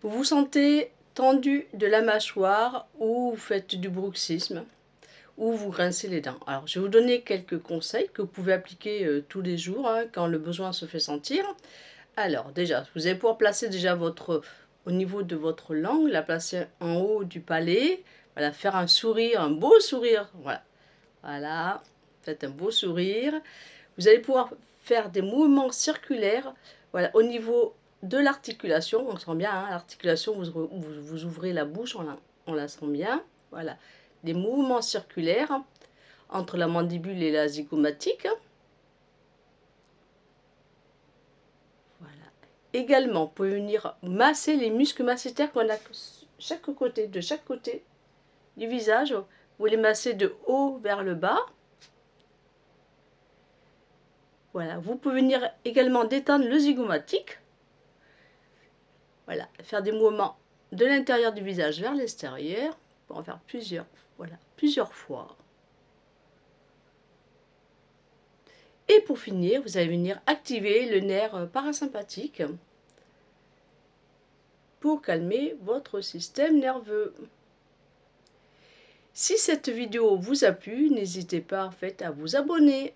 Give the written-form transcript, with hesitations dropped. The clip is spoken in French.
Vous vous sentez tendu de la mâchoire ou vous faites du bruxisme ou vous grincez les dents. Alors, je vais vous donner quelques conseils que vous pouvez appliquer tous les jours hein, quand le besoin se fait sentir. Alors, déjà, vous allez pouvoir placer déjà au niveau de votre langue, la placer en haut du palais. Voilà, faire un sourire, un beau sourire. Voilà, voilà, faites un beau sourire. Vous allez pouvoir faire des mouvements circulaires voilà, au niveau de l'articulation. On sent bien, hein, l'articulation, vous ouvrez la bouche, on la sent bien. Voilà, des mouvements circulaires entre la mandibule et la zygomatique. Voilà. Également, vous pouvez venir masser les muscles masséters qu'on a de chaque côté du visage. Vous les massez de haut vers le bas. Voilà, vous pouvez venir également détendre le zygomatique. Voilà, faire des mouvements de l'intérieur du visage vers l'extérieur. Pour en faire plusieurs fois. Et pour finir, vous allez venir activer le nerf parasympathique pour calmer votre système nerveux. Si cette vidéo vous a plu, n'hésitez pas en fait à vous abonner.